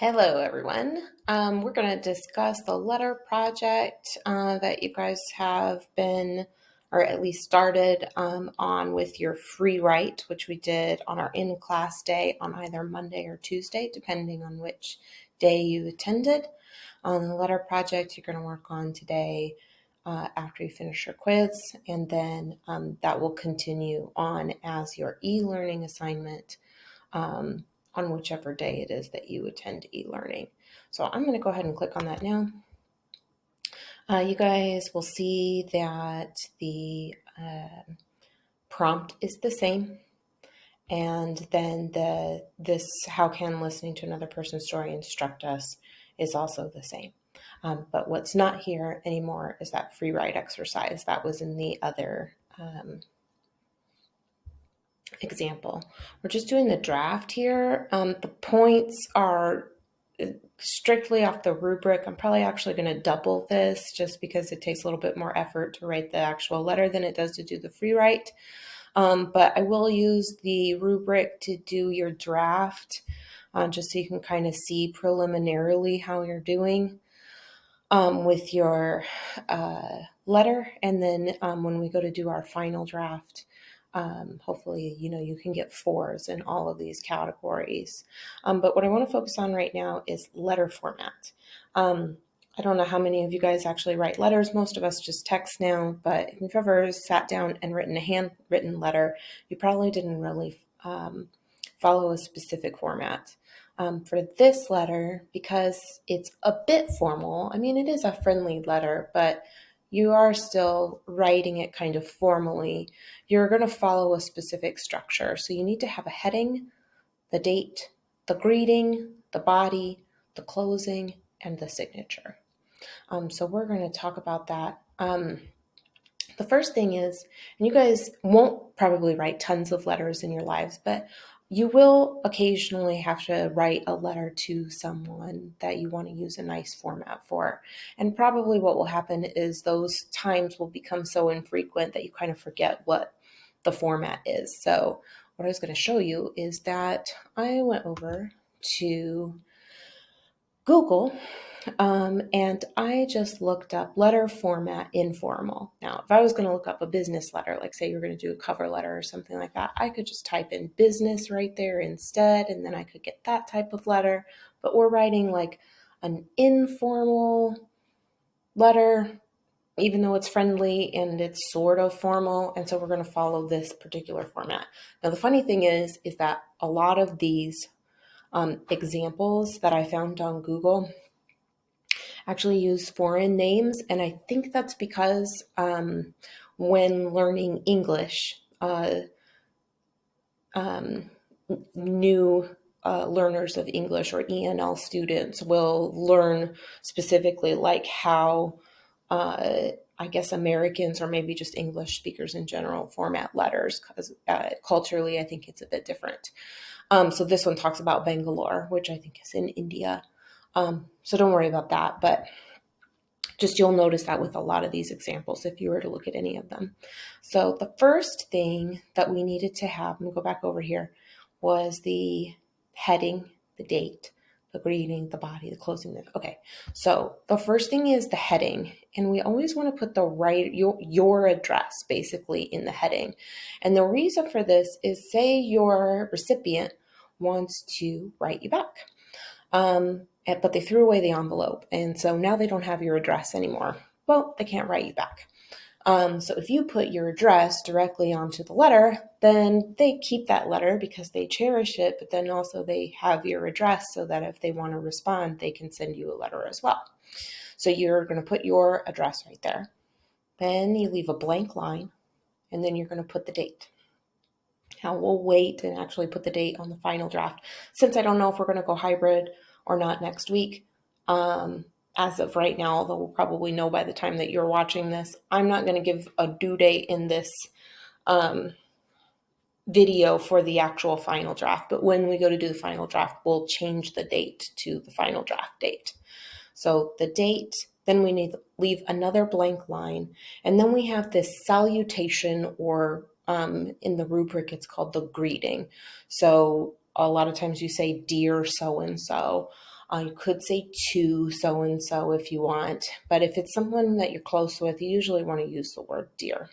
Hello, everyone. We're going to discuss the letter project that you guys have been, or at least started on with your free write, which we did on our in-class day on either Monday or Tuesday, depending on which day you attended. On the letter project, you're going to work on today after you finish your quiz, and then that will continue on as your e-learning assignment on whichever day it is that you attend e-learning. So I'm going to go ahead and click on that now. You guys will see that the prompt is the same. And then this how can listening to another person's story instruct us is also the same. But what's not here anymore is that free write exercise that was in the other example. We're just doing the draft here. The points are strictly off the rubric. I'm probably actually going to double this just because it takes a little bit more effort to write the actual letter than it does to do the free write. But I will use the rubric to do your draft just so you can kind of see preliminarily how you're doing with your letter. And then when we go to do our final draft, hopefully, you can get 4s in all of these categories. But what I want to focus on right now is letter format. I don't know how many of you guys actually write letters. Most of us just text now, but if you've ever sat down and written a handwritten letter, you probably didn't really follow a specific format. For this letter, because it's a bit formal, I mean, it is a friendly letter, but you are still writing it kind of formally. You're going to follow a specific structure. So you need to have a heading, the date, the greeting, the body, the closing, and the signature. So we're going to talk about that. The first thing is, and you guys won't probably write tons of letters in your lives, but you will occasionally have to write a letter to someone that you want to use a nice format for. And probably what will happen is those times will become so infrequent that you kind of forget what the format is. So what I was going to show you is that I went over to Google and I just looked up letter format informal. Now, if I was going to look up a business letter, like say you're going to do a cover letter or something like that, I could just type in business right there instead, and then I could get that type of letter. But we're writing like an informal letter, even though it's friendly and it's sort of formal. And so we're going to follow this particular format. Now, the funny thing is that a lot of these examples that I found on Google actually use foreign names. And I think that's because when learning English, new learners of English or ENL students will learn specifically like how, I guess, Americans or maybe just English speakers in general format letters, because culturally I think it's a bit different. So this one talks about Bangalore, which I think is in India. So don't worry about that, but just you'll notice that with a lot of these examples if you were to look at any of them. So the first thing that we needed to have, and we'll go back over here, was the heading, the date, the greeting, the body, the closing. Okay, so the first thing is the heading, and we always want to put the right, your address basically in the heading. And the reason for this is, say your recipient wants to write you back. But they threw away the envelope, and so now they don't have your address anymore. Well, they can't write you back. So if you put your address directly onto the letter, then they keep that letter because they cherish it, but then also they have your address so that if they want to respond, they can send you a letter as well. So you're going to put your address right there. Then you leave a blank line, and then you're going to put the date. Now we'll wait and actually put the date on the final draft. Since I don't know if we're going to go hybrid or not next week, as of right now, although we'll probably know by the time that you're watching this, I'm not going to give a due date in this video for the actual final draft. But when we go to do the final draft, we'll change the date to the final draft date. So the date, then we need to leave another blank line. And then we have this salutation, or in the rubric, it's called the greeting. So a lot of times you say, dear so-and-so. You could say to so-and-so if you want, but if it's someone that you're close with, you usually want to use the word dear.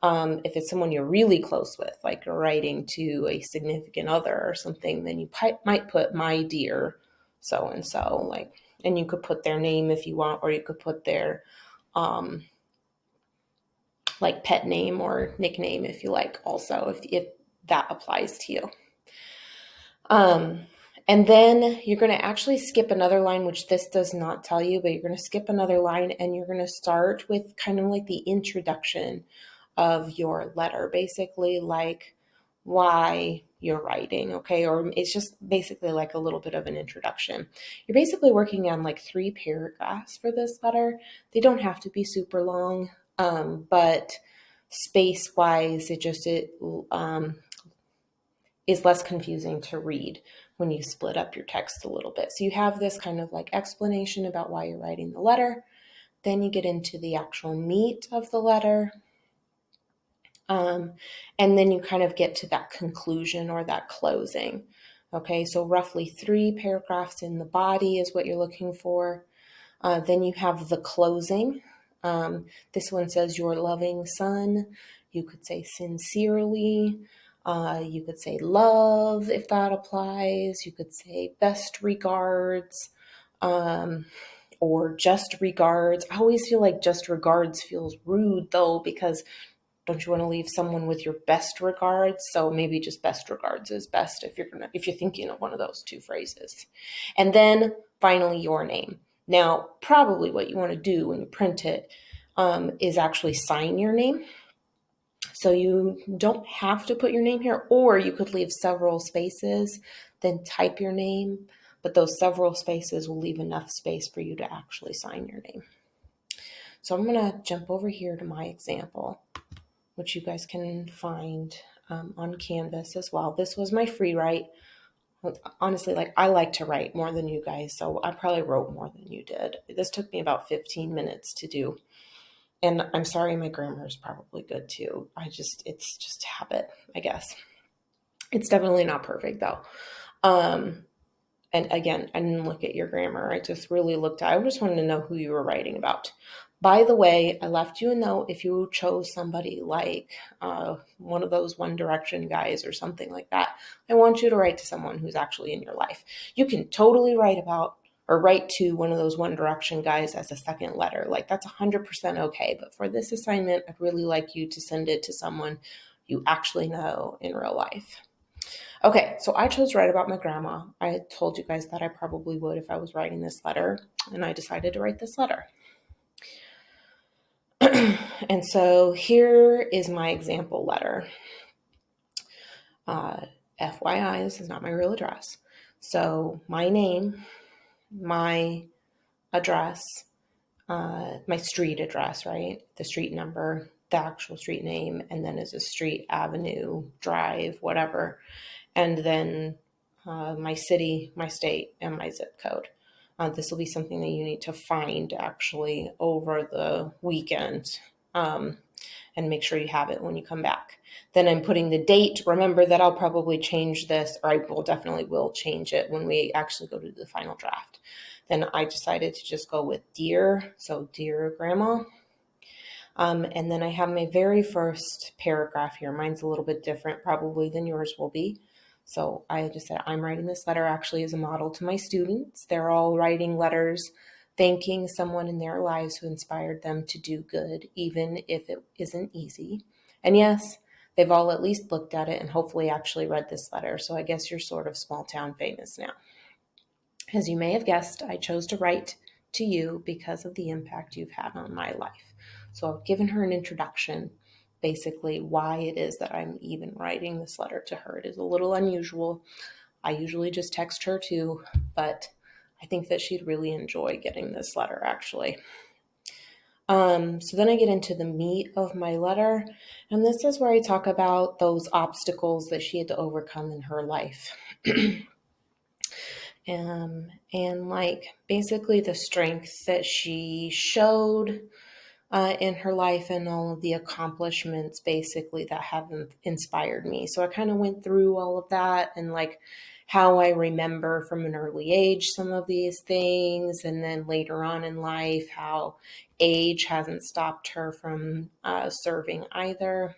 If it's someone you're really close with, like you're writing to a significant other or something, then you might put my dear so-and-so, like, and you could put their name if you want, or you could put their like pet name or nickname if you like also, if that applies to you. And then you're going to actually skip another line, which this does not tell you, but you're going to skip another line and you're going to start with kind of like the introduction of your letter, basically like why you're writing, okay? Or it's just basically like a little bit of an introduction. You're basically working on like 3 paragraphs for this letter. They don't have to be super long, but space-wise, it is less confusing to read when you split up your text a little bit. So you have this kind of like explanation about why you're writing the letter. Then you get into the actual meat of the letter. And then you kind of get to that conclusion or that closing. Okay, so roughly 3 paragraphs in the body is what you're looking for. Then you have the closing. This one says, your loving son. You could say sincerely. You could say love if that applies. You could say best regards, or just regards. I always feel like just regards feels rude though, because don't you want to leave someone with your best regards? So maybe just best regards is best if you're thinking of one of those 2 phrases. And then finally your name. Now, probably what you want to do when you print it is actually sign your name. So you don't have to put your name here, or you could leave several spaces, then type your name, but those several spaces will leave enough space for you to actually sign your name. So I'm going to jump over here to my example, which you guys can find on Canvas as well. This was my free write. Honestly, like I like to write more than you guys, so I probably wrote more than you did. This took me about 15 minutes to do. And I'm sorry, my grammar is probably good too. It's just habit, I guess. It's definitely not perfect though. And again, I didn't look at your grammar. I just wanted to know who you were writing about. By the way, I left you a note if you chose somebody like one of those One Direction guys or something like that. I want you to write to someone who's actually in your life. You can totally write to one of those One Direction guys as a second letter. Like that's 100% okay. But for this assignment, I'd really like you to send it to someone you actually know in real life. Okay, so I chose to write about my grandma. I told you guys that I probably would if I was writing this letter, and I decided to write this letter. And so here is my example letter. FYI, this is not my real address. So my name, my address, my street address, right? The street number, the actual street name, and then is a street, avenue, drive, whatever. And then my city, my state, and my zip code. This will be something that you need to find actually over the weekend, and make sure you have it when you come back. Then I'm putting the date. Remember that I'll probably change this, or I will change it when we actually go to the final draft. Then I decided to just go with dear, so dear grandma. And then I have my very first paragraph here. Mine's a little bit different probably than yours will be. So I just said, I'm writing this letter actually as a model to my students. They're all writing letters thanking someone in their lives who inspired them to do good, even if it isn't easy. And yes, they've all at least looked at it and hopefully actually read this letter. So I guess you're sort of small town famous now. As you may have guessed, I chose to write to you because of the impact you've had on my life. So I've given her an introduction, basically why it is that I'm even writing this letter to her. It is a little unusual. I usually just text her too, but I think that she'd really enjoy getting this letter actually. So then I get into the meat of my letter, and this is where I talk about those obstacles that she had to overcome in her life. And like basically the strength that she showed, in her life and all of the accomplishments basically that have inspired me. So I kind of went through all of that and like how I remember from an early age some of these things, and then later on in life how age hasn't stopped her from serving either.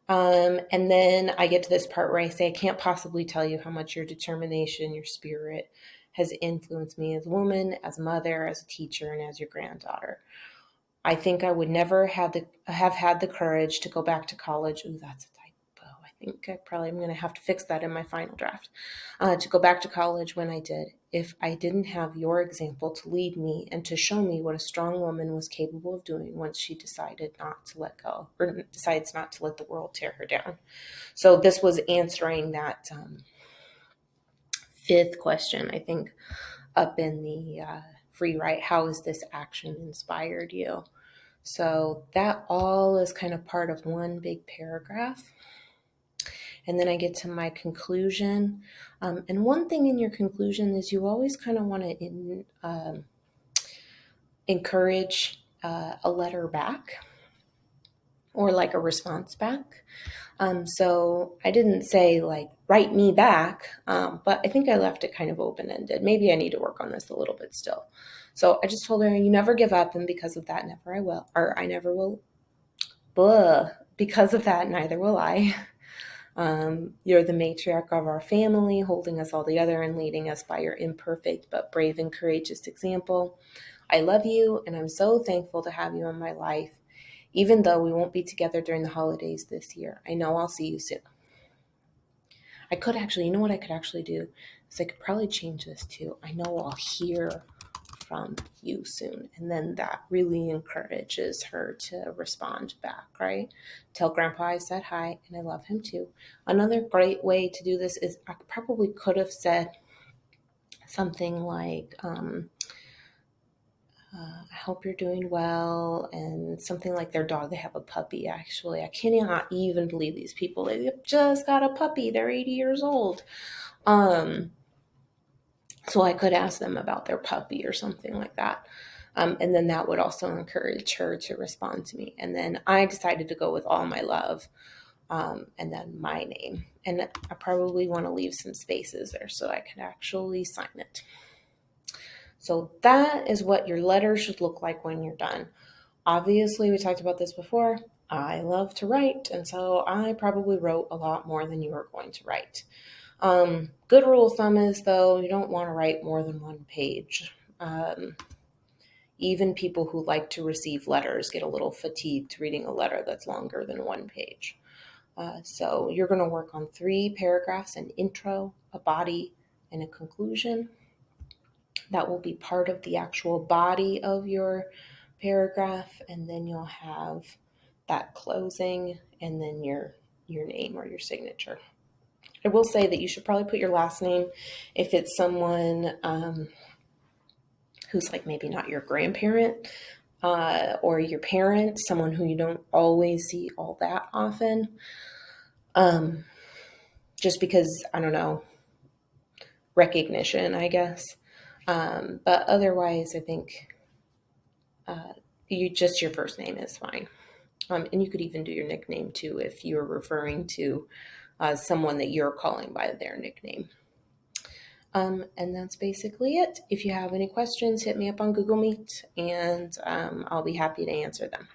And then I get to this part where I say, I can't possibly tell you how much your determination, your spirit has influenced me as a woman, as a mother, as a teacher, and as your granddaughter. I think I would never have had the courage to go back to college. Ooh, that's a typo. I think I probably am going to have to fix that in my final draft. To go back to college when I did, if I didn't have your example to lead me and to show me what a strong woman was capable of doing once she decided not to let go, or decides not to let the world tear her down. So this was answering that fifth question, I think, up in the free write. How has this action inspired you? So that all is kind of part of one big paragraph. And then I get to my conclusion. And one thing in your conclusion is you always kind of want to encourage a letter back or like a response back. So I didn't say like, write me back, but I think I left it kind of open-ended. Maybe I need to work on this a little bit still. So I just told her, you never give up, and because of that, I never will. Blah. Because of that, neither will I. You're the matriarch of our family, holding us all together and leading us by your imperfect but brave and courageous example. I love you, and I'm so thankful to have you in my life. Even though we won't be together during the holidays this year, I know I'll see you soon. I could actually, you know what I could actually do? Is I could probably change this to, I know I'll hear from you soon. And then that really encourages her to respond back, right? Tell Grandpa I said hi and I love him too. Another great way to do this is I probably could have said something like, I hope you're doing well, and something like their dog. They have a puppy, actually. I cannot even believe these people. They just got a puppy. They're 80 years old. So I could ask them about their puppy or something like that. And then that would also encourage her to respond to me. And then I decided to go with all my love, and then my name. And I probably want to leave some spaces there so I can actually sign it. So that is what your letter should look like when you're done. Obviously, we talked about this before. I love to write, and so I probably wrote a lot more than you were going to write. Good rule of thumb is, though, you don't want to write more than one page. Even people who like to receive letters get a little fatigued reading a letter that's longer than one page. So you're going to work on 3 paragraphs: an intro, a body, and a conclusion. That will be part of the actual body of your paragraph, and then you'll have that closing and then your name or your signature. I will say that you should probably put your last name if it's someone who's like maybe not your grandparent or your parent, someone who you don't always see all that often. Just because, I don't know, recognition, I guess. But otherwise, I think your first name is fine. And you could even do your nickname too if you're referring to someone that you're calling by their nickname. And that's basically it. If you have any questions, hit me up on Google Meet, and I'll be happy to answer them.